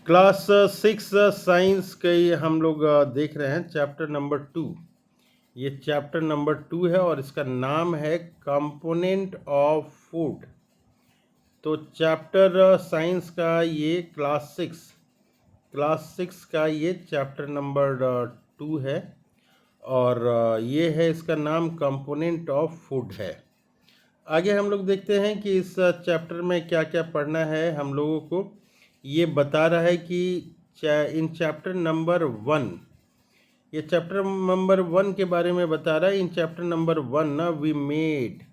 Class 6 science के ये हम लोग देख रहे हैं चैप्टर नंबर 2। ये चैप्टर नंबर 2 है और इसका नाम है कंपोनेंट ऑफ फूड। तो चैप्टर साइंस का ये क्लास 6 का ये चैप्टर नंबर 2 है और ये है, इसका नाम कंपोनेंट ऑफ फूड है। आगे हम लोग देखते हैं कि इस चैप्टर में क्या क्या पढ़ना है हम लोगों को। ये बता रहा है कि इन चैप्टर नंबर 1, ये चैप्टर नंबर 1 के बारे में बता रहा है। इन चैप्टर नंबर 1 ना we made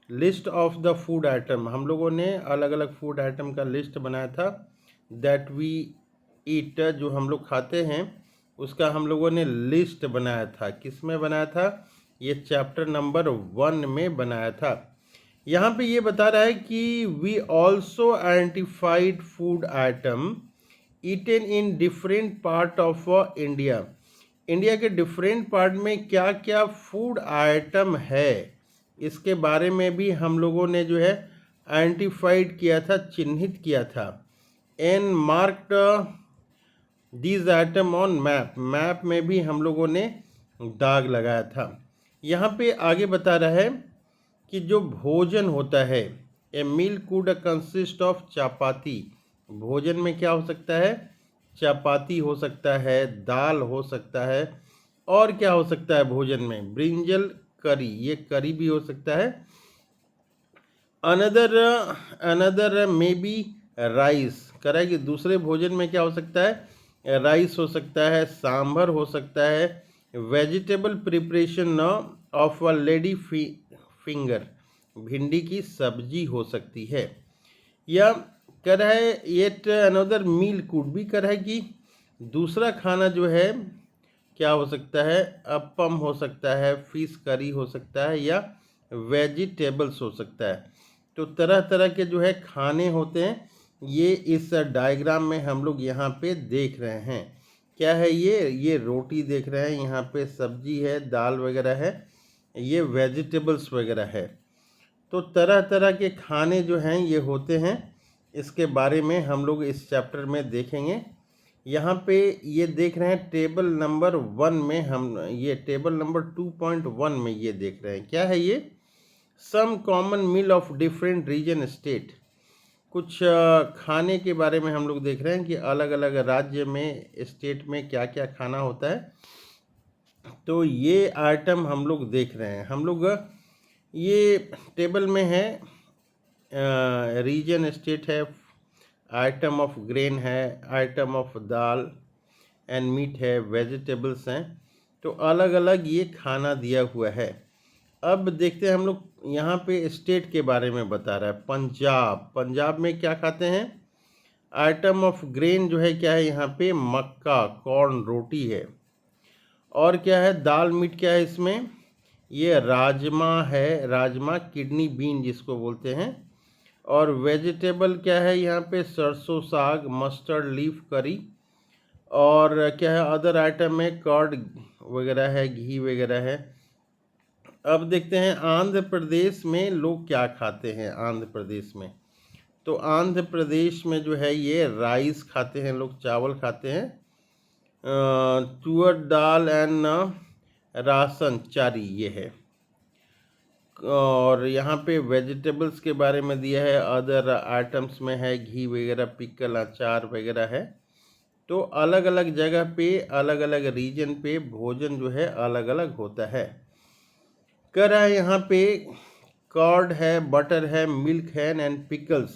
list of the food item, हम लोगों ने अलग अलग फूड आइटम का लिस्ट बनाया था। दैट वी ईट, जो हम लोग खाते हैं उसका हम लोगों ने लिस्ट बनाया था। किस में बनाया था? ये चैप्टर नंबर 1 में बनाया था। यहाँ पे ये बता रहा है कि we also identified food item eaten in different part of India. India के डिफरेंट पार्ट में क्या क्या फूड आइटम है इसके बारे में भी हम लोगों ने जो है आइडेंटिफाइड किया था, चिन्हित किया था। And marked these item on map, map में भी हम लोगों ने दाग लगाया था। यहाँ पे आगे बता रहा है कि जो भोजन होता है, ए मील कुड कंसिस्ट ऑफ चपाती, भोजन में क्या हो सकता है? चपाती हो सकता है, दाल हो सकता है, और क्या हो सकता है भोजन में? ब्रिंजल करी, ये करी भी हो सकता है। अनदर मे बी राइस, करा कि दूसरे भोजन में क्या हो सकता है? राइस हो सकता है, सांभर हो सकता है, vegetable preparation of a lady finger, भिंडी की सब्जी हो सकती है। या कर है येट अनदर मील कुड भी कर है कि दूसरा खाना जो है क्या हो सकता है? अप्पम हो सकता है, फिश करी हो सकता है, या वेजिटेबल्स हो सकता है। तो तरह तरह के जो है खाने होते हैं, ये इस डायग्राम में हम लोग यहाँ पे देख रहे हैं। क्या है ये रोटी देख रहे हैं, यहाँ पे सब्जी है, दाल वगैरह है, ये वेजिटेबल्स वगैरह है। तो तरह तरह के खाने जो हैं ये होते हैं, इसके बारे में हम लोग इस चैप्टर में देखेंगे। यहाँ पे ये देख रहे हैं टेबल नंबर 1 में, हम ये टेबल नंबर 2.1 में ये देख रहे हैं। क्या है ये? Some common meal of different region state, कुछ खाने के बारे में हम लोग देख रहे हैं कि अलग अलग राज्य में, स्टेट में क्या क्या खाना होता है। तो ये आइटम हम लोग देख रहे हैं। हम लोग ये टेबल में है, रीजन स्टेट है, आइटम ऑफ ग्रेन है, item of dal and meat है, वेजिटेबल्स हैं। तो अलग अलग ये खाना दिया हुआ है। अब देखते हैं हम लोग, यहाँ पे स्टेट के बारे में बता रहा है। पंजाब, पंजाब में क्या खाते हैं? आइटम ऑफ ग्रेन जो है क्या है यहाँ पे? मक्का, कॉर्न, रोटी है। और क्या है? दाल मीट क्या है इसमें? ये राजमा है, राजमा, किडनी बीन जिसको बोलते हैं। और वेजिटेबल क्या है यहाँ पे? सरसों साग, मस्टर्ड लीफ करी। और क्या है? अदर आइटम में कर्ड वगैरह है, घी वगैरह है। अब देखते हैं आंध्र प्रदेश में लोग क्या खाते हैं। आंध्र प्रदेश में, तो आंध्र प्रदेश में जो है ये राइस खाते हैं लोग, चावल खाते हैं, तुअर दाल एंड राशन चारी ये है। और यहाँ पे वेजिटेबल्स के बारे में दिया है, अदर आइटम्स में है घी वगैरह, पिकल, अचार वगैरह है। तो अलग अलग जगह पे, अलग अलग रीजन पे भोजन जो है अलग अलग होता है। कह रहा है यहाँ पे कर्ड है, बटर है, मिल्क है एंड पिकल्स,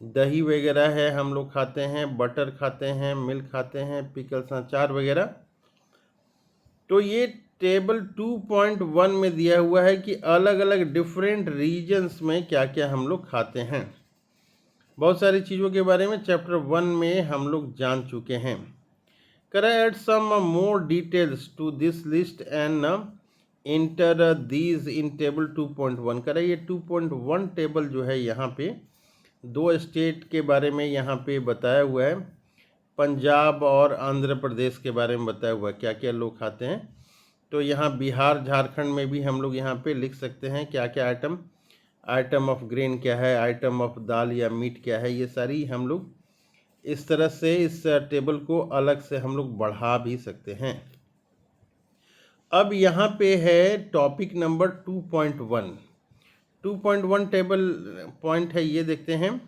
दही वगैरह है, हम लोग खाते हैं, बटर खाते हैं, मिल्क खाते हैं, पिकल्स, अचार वगैरह। तो ये टेबल 2.1 में दिया हुआ है कि अलग अलग डिफरेंट रीजन्स में क्या क्या हम लोग खाते हैं। बहुत सारी चीज़ों के बारे में चैप्टर 1 में हम लोग जान चुके हैं। कर add some more details to this list and enter these in table 2.1। कर ये 2.1 टेबल जो है यहाँ पे दो स्टेट के बारे में यहाँ पे बताया हुआ है। पंजाब और आंध्र प्रदेश के बारे में बताया हुआ है क्या क्या लोग खाते हैं। तो यहाँ बिहार, झारखंड में भी हम लोग यहाँ पे लिख सकते हैं क्या क्या आइटम ऑफ ग्रेन क्या है, आइटम ऑफ दाल या मीट क्या है, ये सारी हम लोग इस तरह से इस टेबल को अलग से हम लोग बढ़ा भी सकते हैं। अब यहाँ पे है टॉपिक नंबर 2.1। 2.1 टेबल पॉइंट है, ये देखते हैं।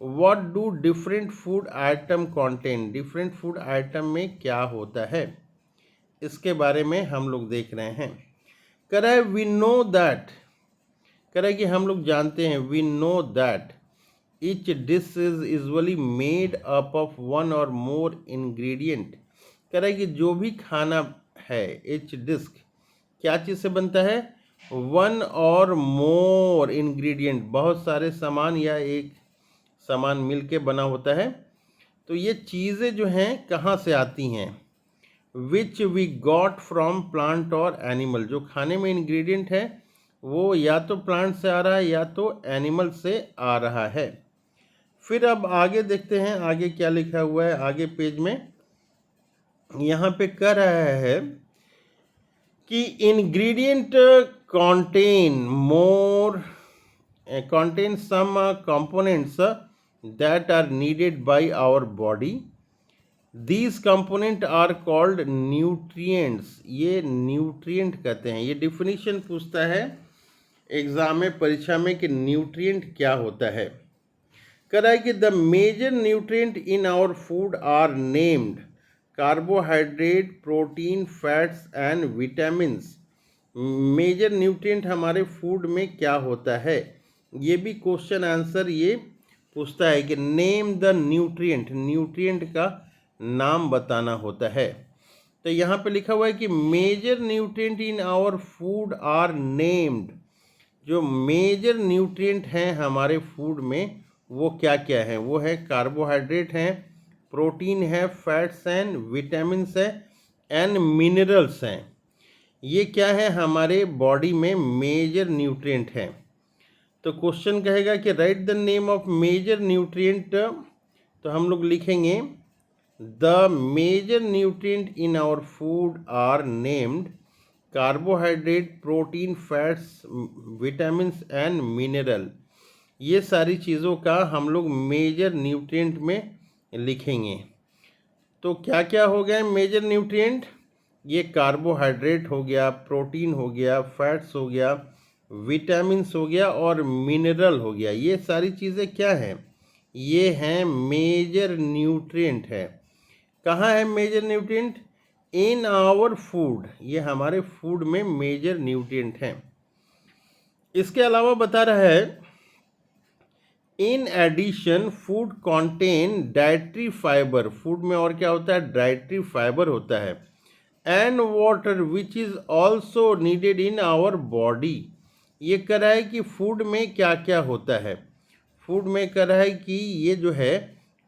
What do different food item contain, different food item में क्या होता है, इसके बारे में हम लोग देख रहे हैं। कह रहा है वी नो दैट, कह रहा है कि हम लोग जानते हैं, we know that each dish is usually made up of one or more ingredient. कह रहा है कि जो भी खाना है, ईच डिश क्या चीज़ से बनता है, वन और मोर इंग्रेडिएंट, बहुत सारे सामान या एक सामान मिलके बना होता है। तो ये चीज़ें जो हैं कहाँ से आती हैं, which we got from plant और एनिमल, जो खाने में इंग्रेडिएंट है वो या तो प्लांट से आ रहा है या तो एनिमल से आ रहा है। फिर अब आगे देखते हैं, आगे क्या लिखा हुआ है आगे पेज में। यहाँ पे कह रहा है कि ingredient contain some components that are needed by our body. These components are called nutrients. ये न्यूट्रिएंट कहते हैं। ये डिफिनीशन पूछता है एग्जाम में, परीक्षा में, कि न्यूट्रिएंट क्या होता है। कह रहा है कि the major nutrient in our food are named carbohydrate, protein, fats and vitamins. Major nutrient हमारे फूड में क्या होता है, ये भी क्वेश्चन आंसर ये पूछता है कि नेम द न्यूट्रिएंट, न्यूट्रिएंट का नाम बताना होता है। तो यहाँ पे लिखा हुआ है कि major nutrient in our food are named. जो मेजर न्यूट्रिएंट हैं हमारे फूड में वो क्या क्या है, वो है कार्बोहाइड्रेट हैं, प्रोटीन है, फैट्स हैं, विटामिन्स है एंड मिनरल्स हैं। ये क्या है, हमारे बॉडी में मेजर न्यूट्रिएंट हैं। तो क्वेश्चन कहेगा कि write the name of major nutrient. तो हम लोग लिखेंगे the major nutrient in our food are named carbohydrate, protein, fats, vitamins and mineral. ये सारी चीज़ों का हम लोग मेजर न्यूट्रिएंट में लिखेंगे। तो क्या क्या हो गए मेजर न्यूट्रिएंट, ये कार्बोहाइड्रेट हो गया, प्रोटीन हो गया, फैट्स हो गया, विटामिन्स हो गया और मिनरल हो गया। ये सारी चीज़ें क्या हैं, ये हैं मेजर न्यूट्रिएंट है। कहाँ है major nutrient, in our food, ये हमारे फूड में मेजर न्यूट्रिएंट हैं। इसके अलावा बता रहा है in addition food contain dietary fibre, food में और क्या होता है, डाइटरी फाइबर होता है, and water which is also needed in our body. ये कह रहा है कि फूड में क्या क्या होता है, फूड में कह रहा है कि ये जो है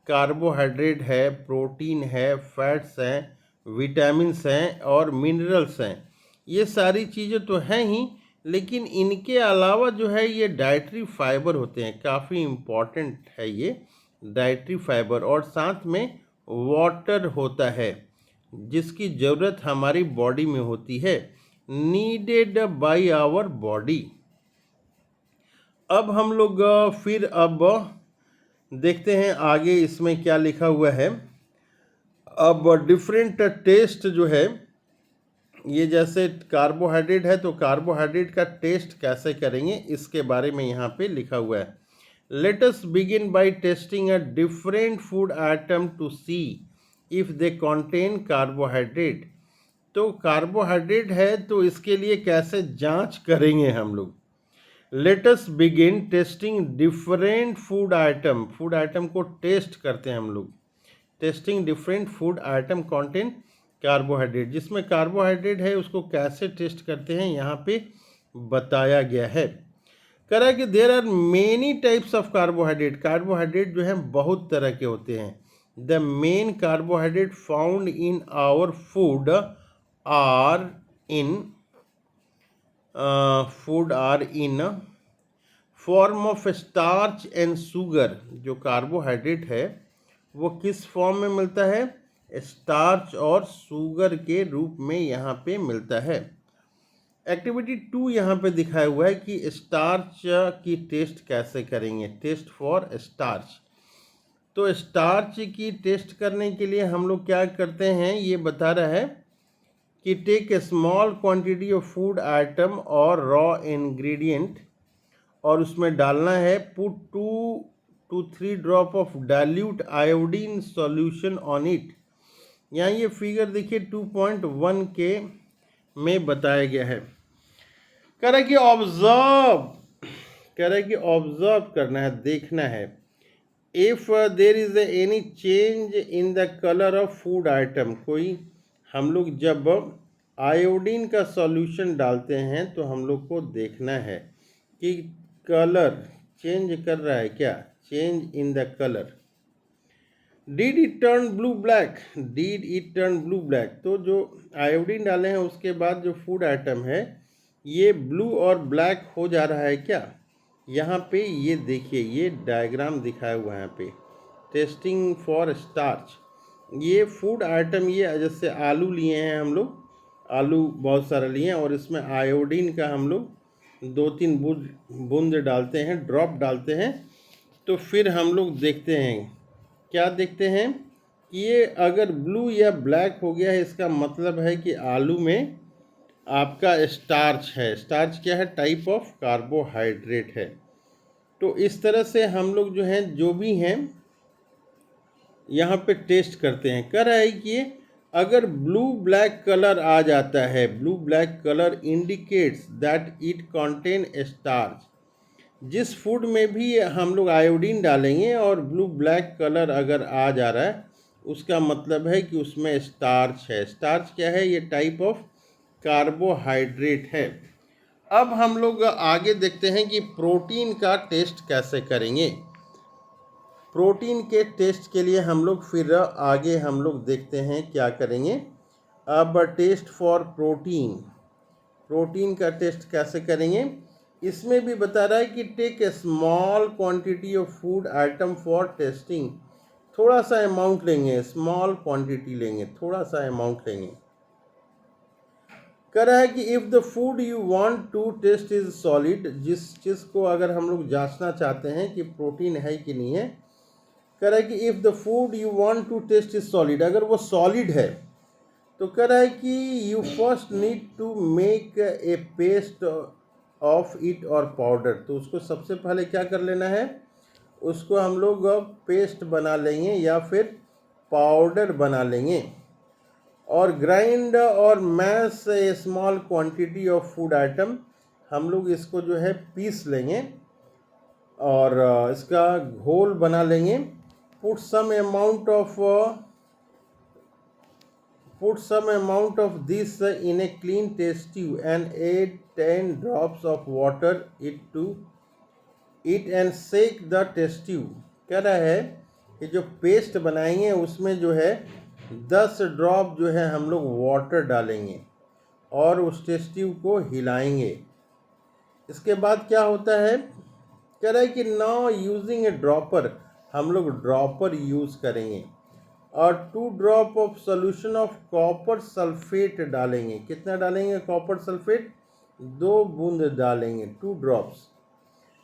कार्बोहाइड्रेट है, प्रोटीन है, फैट्स हैं, विटामिन्स हैं और मिनरल्स हैं। ये सारी चीज़ें तो हैं ही, लेकिन इनके अलावा जो है ये डाइटरी फाइबर होते हैं, काफ़ी इम्पॉर्टेंट है ये डाइटरी फाइबर। और साथ में वाटर होता है जिसकी ज़रूरत हमारी बॉडी में होती है, नीडेड बाय आवर बॉडी। अब हम लोग फिर अब देखते हैं आगे इसमें क्या लिखा हुआ है। अब डिफरेंट टेस्ट जो है, ये जैसे कार्बोहाइड्रेट है तो कार्बोहाइड्रेट का टेस्ट कैसे करेंगे इसके बारे में यहाँ पे लिखा हुआ है। Let us begin by testing a different food item to see if they contain carbohydrate. तो कार्बोहाइड्रेट है तो इसके लिए कैसे जांच करेंगे हम लोग। Let us begin testing different food item, food item को टेस्ट करते हैं हम लोग। Testing different food item contain carbohydrate, जिसमें कार्बोहाइड्रेट है उसको कैसे टेस्ट करते हैं यहाँ पे बताया गया है। कह रहा है कि there are many types of carbohydrate, carbohydrate जो है बहुत तरह के होते हैं। The main carbohydrate found in our food are in form of starch and sugar. जो कार्बोहाइड्रेट है वो किस फॉर्म में मिलता है, स्टार्च और शुगर के रूप में यहाँ पे मिलता है। एक्टिविटी 2 यहाँ पे दिखाया हुआ है कि स्टार्च की टेस्ट कैसे करेंगे, टेस्ट फॉर स्टार्च। तो स्टार्च की टेस्ट करने के लिए हम लोग क्या करते हैं, ये बता रहा है कि take a small quantity of food item or raw ingredient, और उसमें डालना है put 2 to 3 drop of dilute iodine solution on it. यहाँ ये फिगर देखिए 2.1 के में बताया गया है। कह रहा है कि ऑब्जर्व, कह रहा है कि ऑब्जर्व करना है, देखना है। If there is any change in the colour of food item, कोई हम लोग जब आयोडीन का सॉल्यूशन डालते हैं तो हम लोग को देखना है कि कलर चेंज कर रहा है क्या, change in the colour. Did it turn blue black, did it turn blue black, तो जो आयोडीन डाले हैं उसके बाद जो फूड आइटम है ये ब्लू और ब्लैक हो जा रहा है क्या। यहाँ पे ये देखिए, ये डायग्राम दिखाया हुआ है यहाँ पे, टेस्टिंग फॉर स्टार्च। ये फूड आइटम, ये जैसे आलू लिए हैं हम लोग, आलू बहुत सारा लिए हैं और इसमें आयोडीन का हम लोग 2-3 बूंद डालते हैं, ड्रॉप डालते हैं। तो फिर हम लोग देखते हैं, क्या देखते हैं कि ये अगर ब्लू या ब्लैक हो गया है, इसका मतलब है कि आलू में आपका स्टार्च है। स्टार्च क्या है, टाइप ऑफ कार्बोहाइड्रेट है। तो इस तरह से हम लोग जो हैं, जो भी हैं यहाँ पे टेस्ट करते हैं। कह रहा है कि अगर ब्लू ब्लैक कलर आ जाता है, blue black colour indicates that it contain starch. जिस फूड में भी हम लोग आयोडीन डालेंगे और ब्लू ब्लैक कलर अगर आ जा रहा है, उसका मतलब है कि उसमें स्टार्च है। स्टार्च क्या है, ये टाइप ऑफ कार्बोहाइड्रेट है। अब हम लोग आगे देखते हैं कि प्रोटीन का टेस्ट कैसे करेंगे। प्रोटीन के टेस्ट के लिए हम लोग फिर आगे हम लोग देखते हैं क्या करेंगे। अब टेस्ट फॉर प्रोटीन, प्रोटीन का टेस्ट कैसे करेंगे, इसमें भी बता रहा है कि take a small quantity of food item for testing. थोड़ा सा अमाउंट लेंगे, स्मॉल क्वांटिटी लेंगे, थोड़ा सा अमाउंट लेंगे। कह रहा है कि if the food you want to test is solid, जिस चीज़ को अगर हम लोग जांचना चाहते हैं कि प्रोटीन है कि नहीं है, कह रहा है कि if the food you want to test is solid, अगर वो सॉलिड है तो कह रहा है कि you first need to make a paste of it or powder. तो उसको सबसे पहले क्या कर लेना है, उसको हम लोग पेस्ट बना लेंगे या फिर पाउडर बना लेंगे। और grind or mash a small quantity of food item, हम लोग इसको जो है पीस लेंगे और इसका घोल बना लेंगे। Put some amount of this in a clean test tube and add 10 drops of water to it and shake the test tube। कह रहा है कि जो पेस्ट बनाएंगे उसमें जो है 10 ड्रॉप जो है हम लोग वाटर डालेंगे और उस टेस्ट ट्यूब को हिलाएंगे। इसके बाद क्या होता है, कह रहा है कि नाउ यूजिंग ए ड्रॉपर, हम लोग ड्रॉपर यूज़ करेंगे और 2 drop of solution of copper sulphate डालेंगे। कितना डालेंगे कॉपर सल्फेट, 2 बूंद डालेंगे, 2 drops.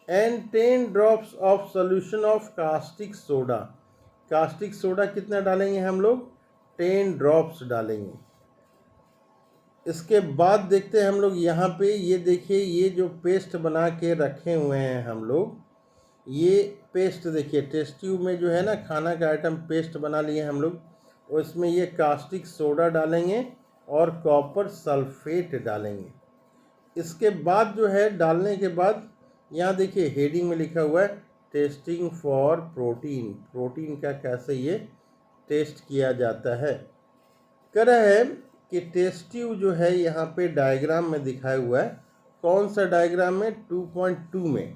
And 10 drops of solution of caustic soda. Caustic soda कितना डालेंगे हम लोग, 10 ड्रॉप्स डालेंगे। इसके बाद देखते हैं हम लोग यहाँ पे, ये देखिए ये जो पेस्ट बना के रखे हुए हैं हम लोग, ये पेस्ट देखिए टेस्ट ट्यूब में जो है ना, खाना का आइटम पेस्ट बना लिए हम लोग, उसमें ये कास्टिक सोडा डालेंगे और कॉपर सल्फेट डालेंगे। इसके बाद जो है डालने के बाद यहाँ देखिए हेडिंग में लिखा हुआ है टेस्टिंग फॉर प्रोटीन। प्रोटीन का कैसे ये टेस्ट किया जाता है। कह रहा है कि टेस्ट ट्यूब जो है यहाँ पे डायग्राम में दिखाया हुआ है। कौन सा डायग्राम में, 2.2 में।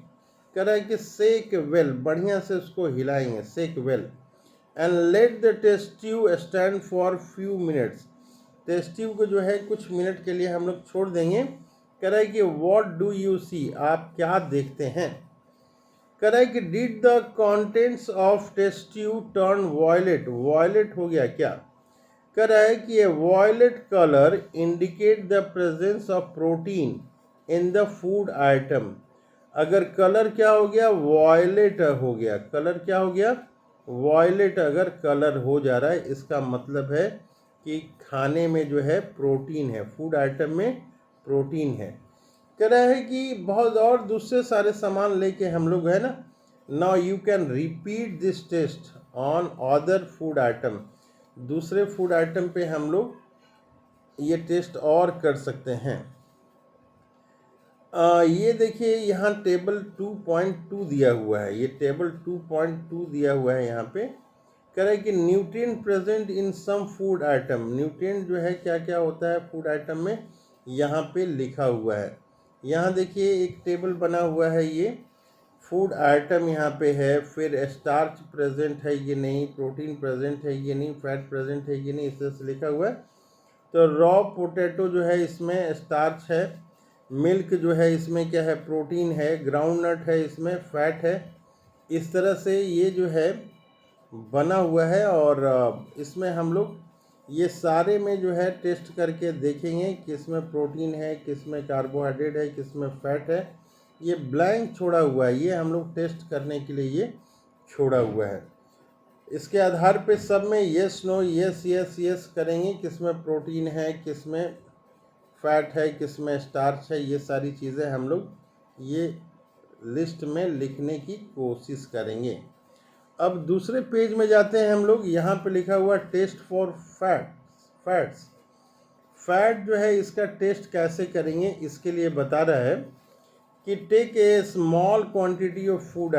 कह रहा है कि सेक वेल, बढ़िया से उसको हिलाएंगे, shake well. And let the test tube stand for few minutes. Test tube को जो है कुछ मिनट के लिए हम लोग छोड़ देंगे। कह रहा है कि व्हाट डू यू सी, आप क्या देखते हैं। कह रहा है कि did the contents of test tube turn violet, violet हो गया क्या। कह रहा है कि a violet colour indicate the presence of protein in the food item. अगर कलर क्या हो गया, वॉयलेट हो गया, कलर क्या हो गया, वॉयलेट अगर कलर हो जा रहा है, इसका मतलब है कि खाने में जो है प्रोटीन है, फूड आइटम में प्रोटीन है। कह रहा है कि बहुत और दूसरे सारे सामान लेके हम लोग है ना, now you can repeat this test on other food item. दूसरे फूड आइटम पे हम लोग ये टेस्ट और कर सकते हैं। ये देखिए यहाँ टेबल 2.2 दिया हुआ है, ये टेबल 2.2 दिया हुआ है। यहाँ पे कह रहा है कि nutrient present in some food item. Nutrient जो है क्या क्या होता है फूड आइटम में, यहाँ पे लिखा हुआ है। यहाँ देखिए एक टेबल बना हुआ है, ये फूड आइटम यहाँ पे है, फिर स्टार्च प्रेजेंट है ये नहीं, प्रोटीन प्रेजेंट है ये नहीं, फैट प्रेजेंट है ये नहीं, इस तरह से लिखा हुआ है। तो रॉ पोटैटो जो है इसमें स्टार्च है, मिल्क जो है इसमें क्या है, प्रोटीन है, ग्राउंड नट है इसमें फैट है। इस तरह से ये जो है बना हुआ है, और इसमें हम लोग ये सारे में जो है टेस्ट करके देखेंगे किस में प्रोटीन है, किस में कार्बोहाइड्रेट है, किस में फैट है। ये ब्लैंक छोड़ा हुआ है, ये हम लोग टेस्ट करने के लिए ये छोड़ा हुआ है। इसके आधार पे सब में yes no yes yes yes करेंगे, किस में प्रोटीन है, किस में फैट है, किस में स्टार्च है। ये सारी चीज़ें हम लोग ये लिस्ट में लिखने की कोशिश करेंगे। अब दूसरे पेज में जाते हैं हम लोग, यहाँ पे लिखा हुआ टेस्ट फॉर फैट्स। फैट जो है इसका टेस्ट कैसे करेंगे, इसके लिए बता रहा है कि take a small quantity of food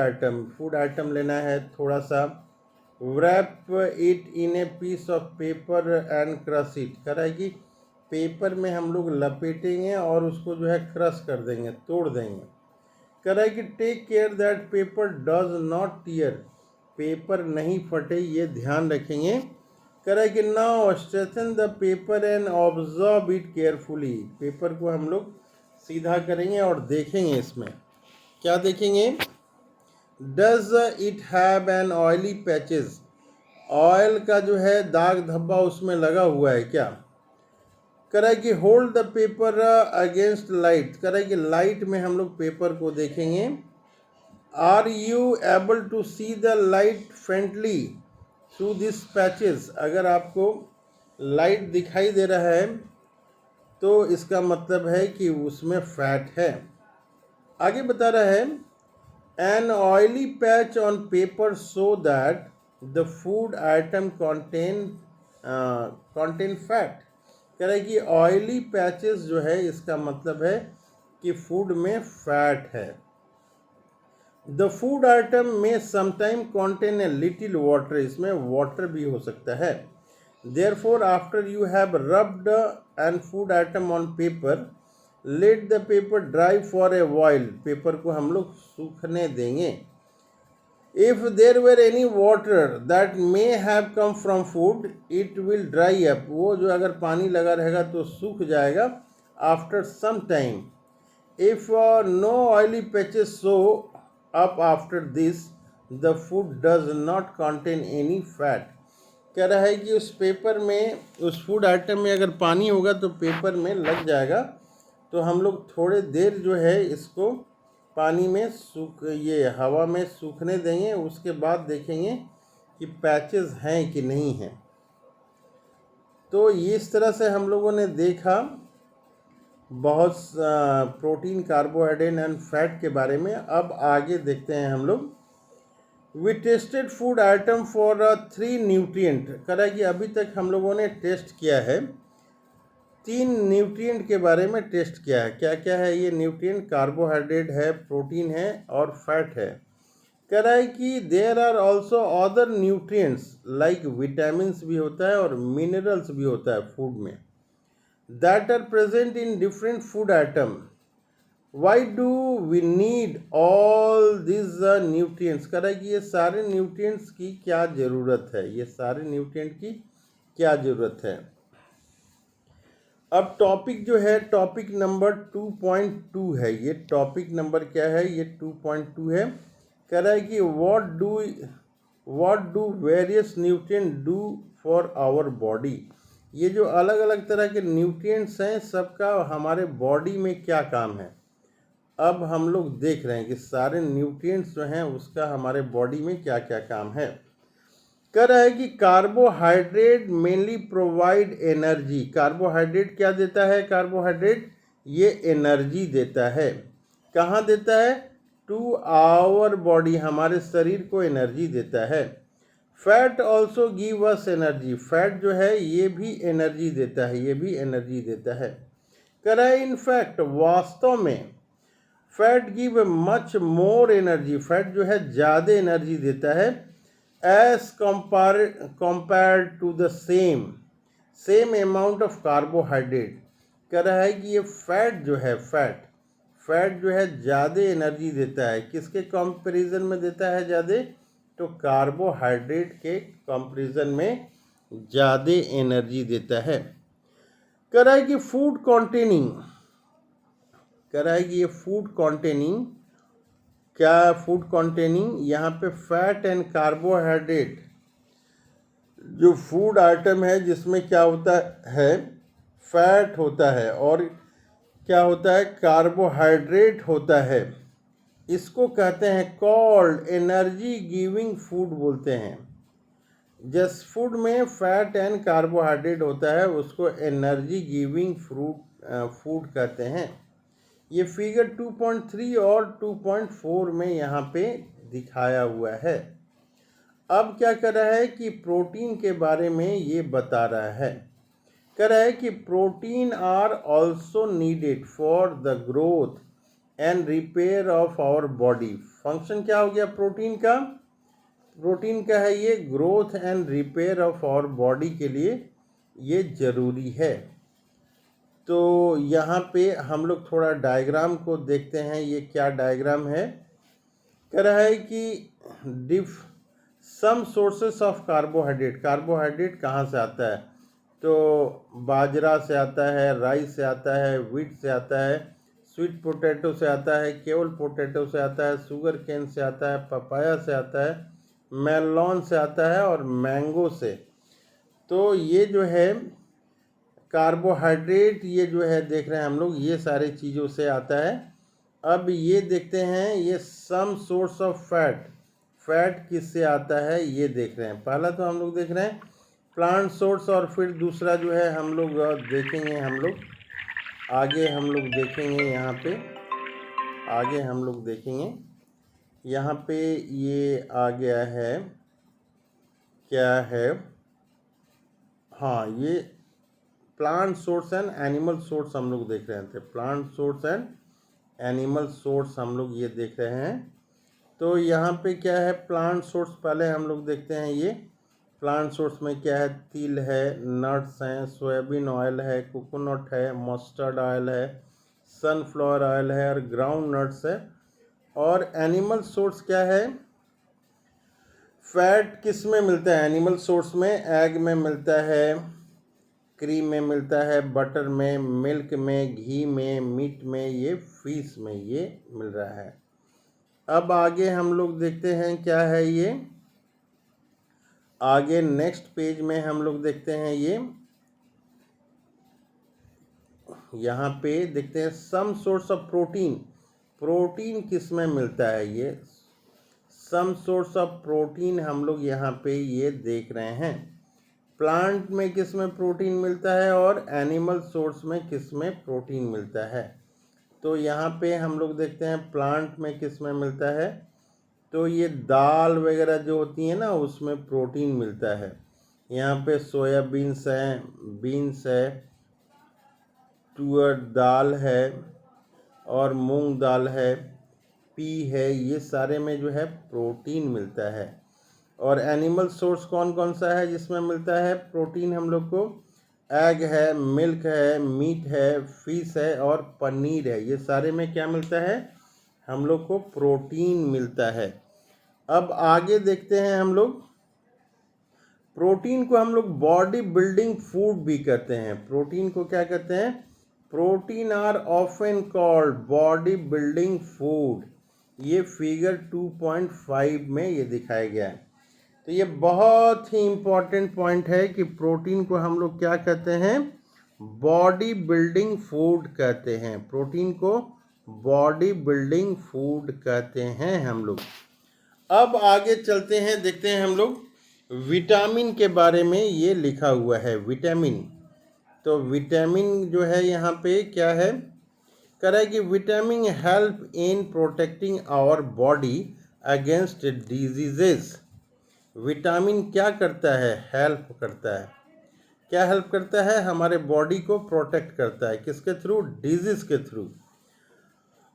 item लेना है थोड़ा सा, wrap it in a piece of paper and crush it। कह रहा है कि पेपर में हम लोग लपेटेंगे और उसको जो है क्रश कर देंगे, तोड़ देंगे। कह रहा है कि take care that paper does not tear, paper नहीं फटे, ये ध्यान रखेंगे। कह रहा है कि now straighten the paper and observe it carefully, paper को हम लोग सीधा करेंगे और देखेंगे इसमें क्या देखेंगे। Does it have an oily patches, oil का जो है दाग धब्बा उसमें लगा हुआ है क्या। कह रहा है कि hold the paper against light, कह रहा है कि लाइट में हम लोग पेपर को देखेंगे। Are you able to see the light faintly through this patches, अगर आपको लाइट दिखाई दे रहा है तो इसका मतलब है कि उसमें फैट है। आगे बता रहा है an oily patch on paper so that the food item contain fat. कह रहा है कि ऑयली पैचेस जो है इसका मतलब है कि फूड में फैट है। द फूड आइटम में sometime contain a little water, इसमें वाटर भी हो सकता है। Therefore after you have rubbed an food item on paper, let the paper dry for a while, paper को हम लोग सूखने देंगे। If there were any water that may have come from food, it will dry up, वो जो अगर पानी लगा रहेगा तो सूख जाएगा after some time. If no oily patches show up after this, the food does not contain any fat. कह रहा है कि उस पेपर में, उस फूड आइटम में अगर पानी होगा तो पेपर में लग जाएगा, तो हम लोग थोड़े देर जो है इसको पानी में ये हवा में सूखने देंगे, उसके बाद देखेंगे कि पैचेस हैं कि नहीं हैं। तो इस तरह से हम लोगों ने देखा बहुत प्रोटीन, कार्बोहाइड्रेट एंड फैट के बारे में। अब आगे देखते हैं हम लोग। We tested food item for 3 nutrient. कह रहा है कि अभी तक हम लोगों ने टेस्ट किया है 3 न्यूट्रिएंट के बारे में टेस्ट किया है। क्या क्या है ये न्यूट्रिएंट, कार्बोहाइड्रेट है, प्रोटीन है और फैट है। कह रहा है कि there are also other nutrients like vitamins भी होता है और मिनरल्स भी होता है फूड में, that are present in different food item. Why do we need all this nutrients. कह रहा है कि ये सारे न्यूट्रिएंट्स की क्या ज़रूरत है, ये सारे न्यूट्रिएंट की क्या ज़रूरत है। अब टॉपिक जो है, टॉपिक नंबर 2.2 है, ये टॉपिक नंबर क्या है, ये 2.2 है। कह रहा है कि what do various nutrient do for our body. ये जो अलग अलग तरह के न्यूट्रिएंट्स हैं सबका हमारे बॉडी में क्या काम है। अब हम लोग देख रहे हैं कि सारे न्यूट्रिएंट्स जो हैं उसका हमारे बॉडी में क्या क्या काम है। कह रहा है कि carbohydrate mainly provide energy. Carbohydrate क्या देता है? कार्बोहाइड्रेट ये एनर्जी देता है। कहाँ देता है? टू आवर बॉडी, हमारे शरीर को एनर्जी देता है। Fat also give us energy. Fat जो है ये भी एनर्जी देता है, ये भी एनर्जी देता है। कह रहा है इनफैक्ट वास्तव में fat give much more energy. Fat जो है ज़्यादा एनर्जी देता है as compare to the same amount of carbohydrate. कह रहा है कि ये फैट जो है फैट जो है ज़्यादा एनर्जी देता है। किसके कंपैरिजन में देता है ज़्यादा? तो कार्बोहाइड्रेट के कंपैरिजन में ज़्यादा एनर्जी देता है। कह रहा है कि फूड कॉन्टेनिंग, कह रहा है कि ये फूड कॉन्टेनिंग, क्या फूड कॉन्टेनिंग, यहाँ पे फैट एंड कार्बोहाइड्रेट, जो फूड आइटम है जिसमें क्या होता है? फैट होता है और क्या होता है? कार्बोहाइड्रेट होता है। इसको कहते हैं कॉल्ड एनर्जी गिविंग फूड बोलते हैं। जिस फूड में फैट एंड कार्बोहाइड्रेट होता है उसको एनर्जी गिविंग फूड कहते हैं। ये फिगर 2.3 और 2.4 में यहाँ पे दिखाया हुआ है। अब क्या कर रहा है कि प्रोटीन के बारे में ये बता रहा है। कह रहा है कि protein are also needed for the growth and repair of our body. Function क्या हो गया प्रोटीन का? प्रोटीन का है ये growth and repair of our body के लिए ये ज़रूरी है। तो यहाँ पे हम लोग थोड़ा डायग्राम को देखते हैं, ये क्या डायग्राम है। कह रहा है कि some sources of carbohydrate. Carbohydrate कहाँ से आता है? तो बाजरा से आता है, राइस से आता है, व्हीट से आता है, स्वीट पोटैटो से आता है, केवल पोटैटो से आता है, शुगर केन से आता है, पपाया से आता है, मेलॉन से आता है और मैंगो से। तो ये जो है कार्बोहाइड्रेट, ये जो है देख रहे हैं हम लोग, ये सारी चीज़ों से आता है। अब ये देखते हैं ये सम सोर्स ऑफ फैट किससे आता है ये देख रहे हैं। पहला तो हम लोग देख रहे हैं प्लांट सोर्स और फिर दूसरा जो है हम लोग देखेंगे, आगे हम लोग देखेंगे यहाँ पे ये आ गया है, क्या है? हाँ, ये plant source and animal source हम लोग देख रहे थे। Plant source and animal source हम लोग ये देख रहे हैं। तो यहाँ पे क्या है प्लांट सोर्स? पहले हम लोग देखते हैं ये प्लांट सोर्स में क्या है। तिल है, नट्स हैं, सोयाबीन ऑयल है, कोकोनट है, मस्टर्ड ऑयल है, सनफ्लावर ऑयल है और ग्राउंड नट्स है। और एनिमल सोर्स क्या है? फैट किस में मिलता है? एनिमल सोर्स में एग में मिलता है, क्रीम में मिलता है, बटर में, मिल्क में, घी में, मीट में, ये फिश में ये मिल रहा है। अब आगे हम लोग देखते हैं क्या है ये। आगे नेक्स्ट पेज में हम लोग देखते हैं ये, यहाँ पे देखते हैं some source of protein. Protein किस में मिलता है? ये सम सोर्स ऑफ प्रोटीन हम लोग यहाँ पे ये देख रहे हैं। प्लांट में किस में प्रोटीन मिलता है और एनिमल सोर्स में किस में प्रोटीन मिलता है। तो यहाँ पे हम लोग देखते हैं प्लांट में किस में मिलता है। तो ये दाल वगैरह जो होती है ना उसमें प्रोटीन मिलता है। यहाँ पे सोयाबीन्स हैं, बीन्स है, तुअर दाल है और मूंग दाल है, पी है, ये सारे में जो है प्रोटीन मिलता है। और एनिमल सोर्स कौन कौन सा है जिसमें मिलता है प्रोटीन हम लोग को? एग है, मिल्क है, मीट है, फिश है और पनीर है। ये सारे में क्या मिलता है? हम लोग को प्रोटीन मिलता है। अब आगे देखते हैं हम लोग, प्रोटीन को हम लोग बॉडी बिल्डिंग फूड भी कहते हैं। प्रोटीन को क्या कहते हैं? Protein are often called body building food. ये फिगर 2.5 में ये दिखाया गया है। तो ये बहुत ही इम्पॉर्टेंट पॉइंट है कि प्रोटीन को हम लोग क्या कहते हैं? बॉडी बिल्डिंग फूड कहते हैं। प्रोटीन को बॉडी बिल्डिंग फूड कहते हैं हम लोग। अब आगे चलते हैं, देखते हैं हम लोग विटामिन के बारे में ये लिखा हुआ है, विटामिन। तो विटामिन जो है यहाँ पे क्या है, कह रहा है कि vitamin help in protecting our body against diseases. Vitamin क्या करता है, हेल्प करता है। क्या हेल्प करता है, हमारे बॉडी को प्रोटेक्ट करता है, किसके थ्रू, डिजीज के थ्रू।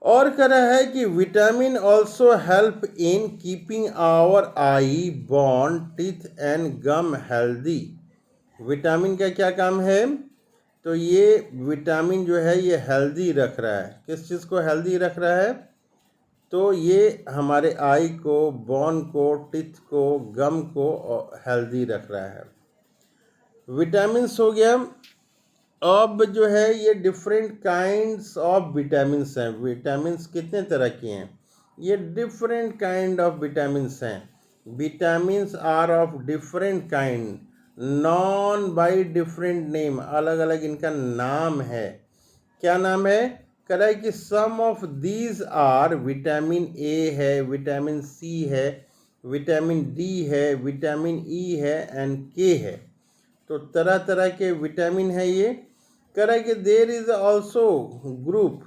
और कह रहा है कि vitamin also help in keeping our eye, bone, teeth and gum healthy. Vitamin का क्या काम है, तो ये विटामिन जो है ये हेल्दी रख रहा है। किस चीज़ को हेल्दी रख रहा है, तो ये हमारे आई को, बोन को, टीथ को, गम को हेल्दी रख रहा है। विटामिन्स हो गया। अब जो है ये डिफरेंट काइंड्स ऑफ विटामिन्स हैं। विटामिन्स कितने तरह के हैं, ये डिफरेंट काइंड ऑफ विटामिन्स हैं। Vitamins are of different kind, known by different name, अलग अलग इनका नाम है। क्या नाम है, कह रहा है कि some of these are, vitamin A है, विटामिन सी है, विटामिन डी है, विटामिन ई है एंड के है। तो तरह तरह के विटामिन है ये। कह रहा है कि there is also group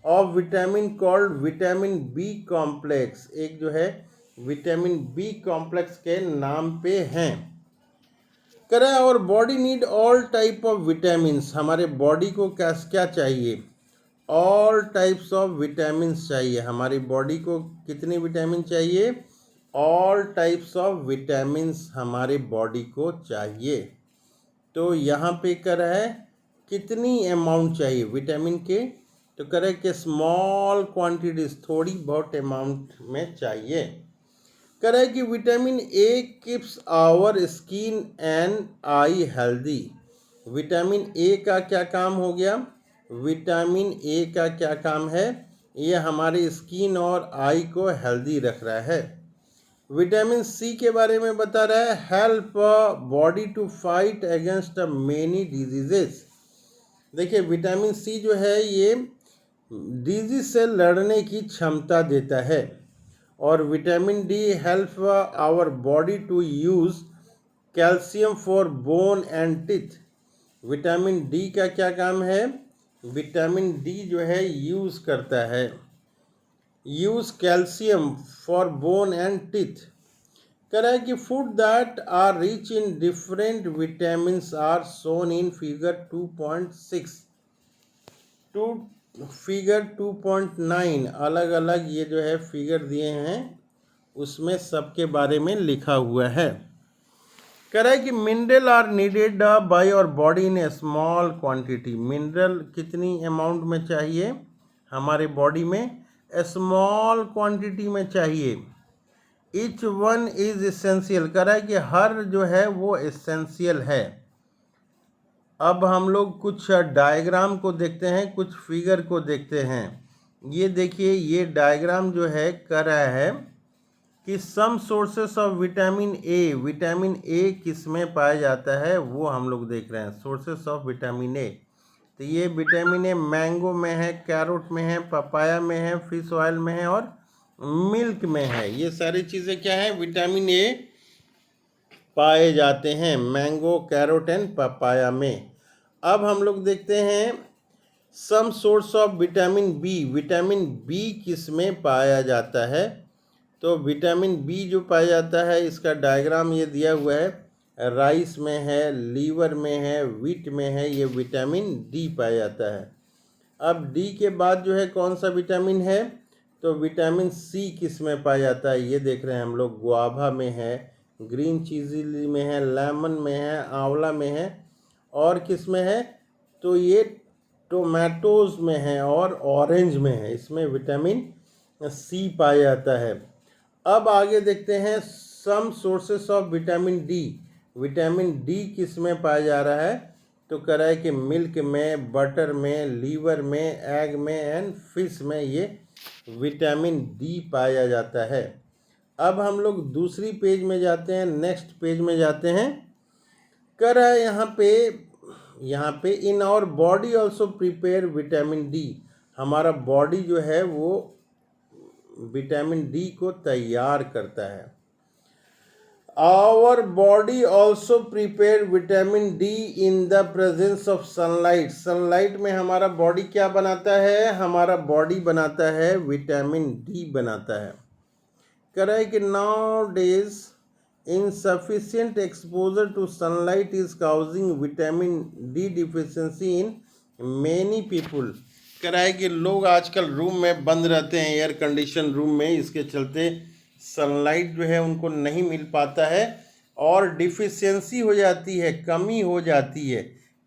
of vitamin called vitamin B complex. एक जो है विटामिन बी कॉम्प्लेक्स के नाम पे हैं। कह रहा है और body need all type of vitamins. हमारे बॉडी को क्या चाहिए, ऑल टाइप्स ऑफ विटामिन्स चाहिए। हमारी बॉडी को कितनी विटामिन चाहिए, ऑल टाइप्स ऑफ विटामिन्स हमारे बॉडी को चाहिए। तो यहाँ पे कर रहा है कितनी अमाउंट चाहिए विटामिन के, तो कह रहा है कि स्मॉल क्वांटिटीज, थोड़ी बहुत अमाउंट में चाहिए। कह रहा है कि vitamin A keeps our skin and eye healthy. Vitamin A का क्या काम हो गया, विटामिन ए का क्या काम है, ये हमारे स्किन और आई को हेल्दी रख रहा है। विटामिन सी के बारे में बता रहा है, help body to fight against many diseases. देखिए विटामिन सी जो है ये डिजीज से लड़ने की क्षमता देता है। और vitamin D help our body to use calcium for bone and teeth. Vitamin D का क्या काम है, विटामिन डी जो है यूज करता है, use calcium for bone and teeth. कह रहा है कि food that are rich in different vitamins are shown in figure 2.6 to figure 2.9। अलग अलग ये जो है फिगर दिए हैं, उसमें सबके बारे में लिखा हुआ है। कह रहा है कि मिनरल आर नीडेड बाय और body in A small quantity. Mineral कितनी अमाउंट में चाहिए, हमारे बॉडी में स्मॉल क्वांटिटी में चाहिए। ईच वन इज एसेंशियल, कह रहा है कि हर जो है वो एसेंशियल है। अब हम लोग कुछ डायग्राम को देखते हैं, कुछ फिगर को देखते हैं। ये देखिए, ये डायग्राम जो है कह रहा है कि some sources of vitamin A, vitamin A किस में पाया जाता है वो हम लोग देख रहे हैं, सोर्सेस ऑफ विटामिन ए। तो ये विटामिन ए मैंगो में है, कैरोट में है, पपाया में है, फिश ऑयल में है और मिल्क में है। ये सारी चीज़ें क्या है, विटामिन ए पाए जाते हैं मैंगो, कैरोट एंड पपाया में। अब हम लोग देखते हैं some source of vitamin B. Vitamin B किस में पाया जाता है, तो विटामिन बी जो पाया जाता है इसका डायग्राम ये दिया हुआ है, राइस में है, लीवर में है, व्हीट में है, ये विटामिन डी पाया जाता है। अब डी के बाद जो है कौन सा विटामिन है, तो विटामिन सी किस में पाया जाता है, ये देख रहे हैं हम लोग, गुआवा में है, ग्रीन चिली में है, लेमन में है, आंवला में है और किस में है, तो ये टोमेटोज में है और ऑरेंज में है, इसमें विटामिन सी पाया जाता है। अब आगे देखते हैं some sources of vitamin D. Vitamin D किस में पाया जा रहा है, तो कह रहा है कि मिल्क में, बटर में, लीवर में, एग में एंड फिश में ये विटामिन डी पाया जाता है। अब हम लोग दूसरी पेज में जाते हैं, नेक्स्ट पेज में जाते हैं। कह रहा है यहाँ पे in our body also prepare vitamin D. हमारा बॉडी जो है वो विटामिन डी को तैयार करता है। Our body also prepare vitamin D in the presence of sunlight. Sunlight में हमारा बॉडी क्या बनाता है? हमारा बॉडी बनाता है विटामिन डी बनाता है। कह रहा है कि now days insufficient exposure to sunlight is causing vitamin D deficiency in many people। कह रहा है कि लोग आजकल रूम में बंद रहते हैं, एयर कंडीशन रूम में, इसके चलते सनलाइट जो है उनको नहीं मिल पाता है और डिफिशियंसी हो जाती है, कमी हो जाती है।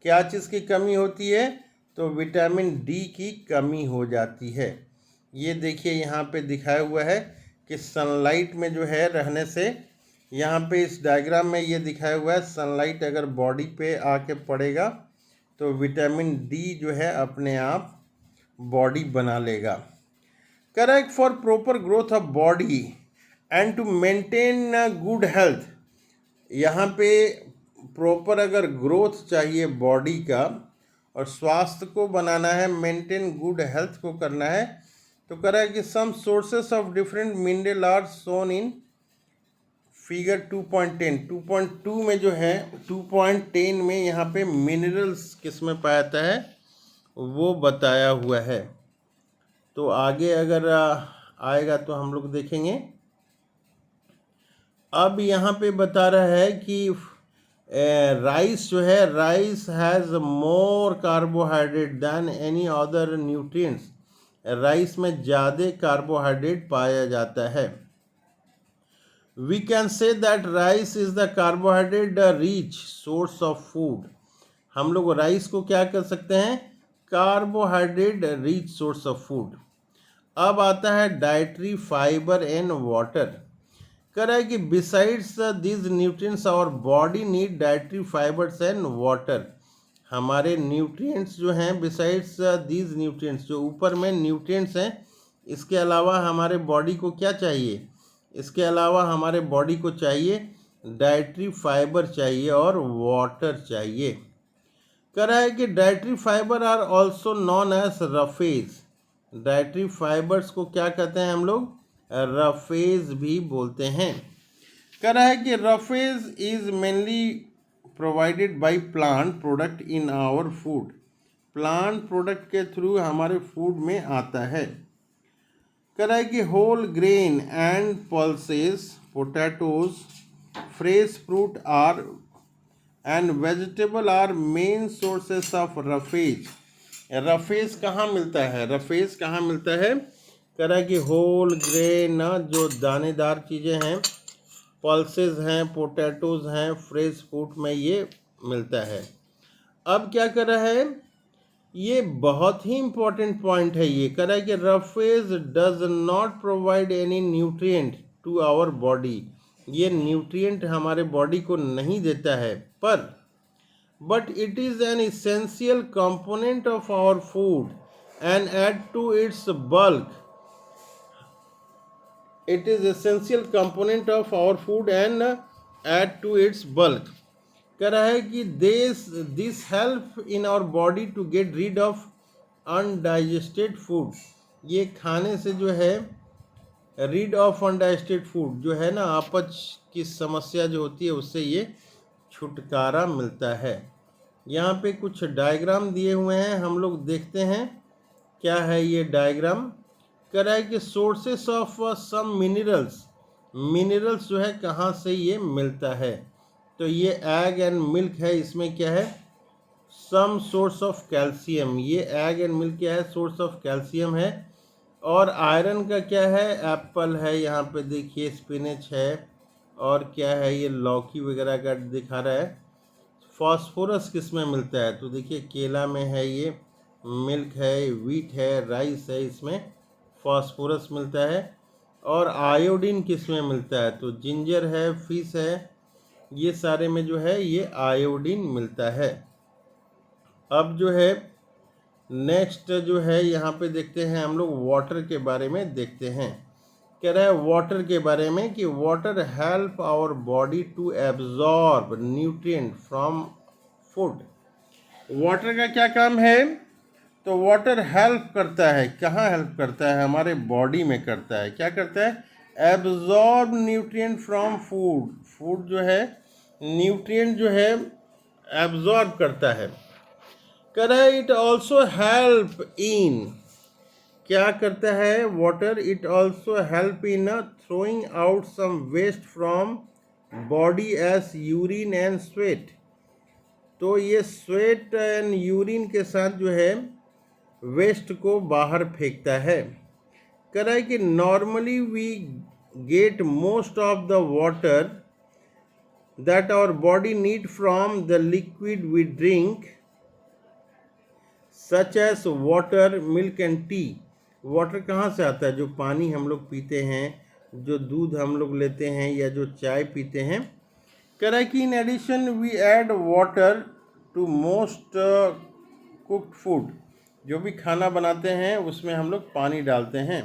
क्या चीज़ की कमी होती है? तो विटामिन डी की कमी हो जाती है। ये देखिए यहाँ पे दिखाया हुआ है कि सनलाइट में जो है रहने से, यहाँ पे इस डायग्राम में ये दिखाया हुआ है, सनलाइट अगर बॉडी पे आके पड़ेगा तो विटामिन डी जो है अपने आप बॉडी बना लेगा। Correct for proper growth of body and to maintain good health. यहाँ पे प्रॉपर अगर ग्रोथ चाहिए बॉडी का और स्वास्थ्य को बनाना है, मेंटेन गुड हेल्थ को करना है, तो कह रहा है कि some sources of different mineral are shown in figure 2.10। 2.2 में जो है 2.10 में यहाँ पे मिनरल्स किस में पाया जाता है वो बताया हुआ है। तो आगे अगर आएगा तो हम लोग देखेंगे। अब यहाँ पे बता रहा है कि राइस जो है, rice has more carbohydrate than any other nutrients. Rice में ज़्यादा कार्बोहाइड्रेट पाया जाता है। We can say that rice is the carbohydrate rich source of food। हम लोग राइस को क्या कर सकते हैं? Carbohydrate rich source of food. अब आता है डाइटरी फाइबर एंड वाटर। कह रहा है कि besides this nutrients our body need dietary fibers and water. हमारे न्यूट्रिएंट्स जो हैं, बिसाइड्स दिस न्यूट्रिएंट्स, जो ऊपर में न्यूट्रिएंट्स हैं, इसके अलावा हमारे बॉडी को क्या चाहिए? इसके अलावा हमारे बॉडी को चाहिए डाइटरी फाइबर चाहिए और वाटर चाहिए। कह रहा है कि dietary fiber are also known as roughage. Dietary fibers को क्या कहते हैं हम लोग? रफेज भी बोलते हैं। कह रहा है कि roughage is mainly provided by plant product in our food. Plant product के थ्रू हमारे फूड में आता है। कह रहा है कि whole grain and pulses, potatoes, fresh fruit are and vegetable are main sources of roughage. Roughage कहाँ मिलता है? रफेज कहाँ मिलता है? कह रहा है कि होल ग्रेन, जो दानेदार चीज़ें हैं, पल्सेस हैं, पोटैटोज हैं, फ्रेश फ्रूट में ये मिलता है। अब क्या कर रहा है? ये बहुत ही इम्पोर्टेंट पॉइंट है। ये कह रहा है कि roughage does not provide any nutrient to our body. ये न्यूट्रिएंट हमारे बॉडी को नहीं देता है, पर but it is an essential component of our food and add to its bulk. It is essential component of our food and add to its bulk. कह रहा है कि this help in our body to get rid of undigested food. ये खाने से जो है read of undigested food जो है ना, अपच की समस्या जो होती है उससे ये छुटकारा मिलता है। यहाँ पे कुछ डायग्राम दिए हुए हैं, हम लोग देखते हैं क्या है ये डायग्राम। कह रहा है कि sources of some minerals, minerals जो है कहाँ से ये मिलता है? तो ये एग एंड मिल्क है, इसमें क्या है? Some source of calcium. ये एग एंड मिल्क क्या है? सोर्स ऑफ कैल्शियम है। और आयरन का क्या है? एप्पल है, यहाँ पे देखिए स्पिनच है, और क्या है ये लौकी वगैरह का दिखा रहा है। फास्फोरस किस में मिलता है? तो देखिए केला में है, ये मिल्क है, वीट है, राइस है, इसमें फास्फोरस मिलता है। और आयोडीन किस में मिलता है? तो जिंजर है, फिश है, ये सारे में जो है ये आयोडीन मिलता है। अब जो है नेक्स्ट जो है यहाँ पे देखते हैं हम लोग वाटर के बारे में देखते हैं। कह रहा है वाटर के बारे में कि water help our body to absorb nutrient from food. Water का क्या काम है? तो वाटर हेल्प करता है, कहाँ हेल्प करता है? हमारे बॉडी में करता है। क्या करता है? Absorb nutrient from food. Food जो है न्यूट्रिएंट जो है एब्जॉर्ब करता है। कह रहा है इट ऑल्सो हेल्प इन, क्या करता है water, it also help in throwing out some waste from body as urine and sweat. तो ये स्वेट एंड यूरिन के साथ जो है वेस्ट को बाहर फेंकता है। कह रहा है कि normally we get most of the water that our body need from the liquid we drink such as water, milk and tea. Water कहाँ से आता है? जो पानी हम लोग पीते हैं, जो दूध हम लोग लेते हैं, या जो चाय पीते हैं। कह रहा है कि in addition we add water to most cooked food, जो भी खाना बनाते हैं उसमें हम लोग पानी डालते हैं।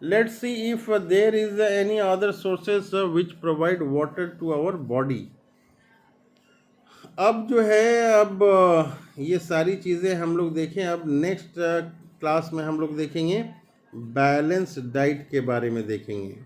Let's see if there is any other sources which provide water to our body. अब जो है ये सारी चीज़ें हम लोग देखें। अब नेक्स्ट क्लास में हम लोग देखेंगे बैलेंस डाइट के बारे में देखेंगे।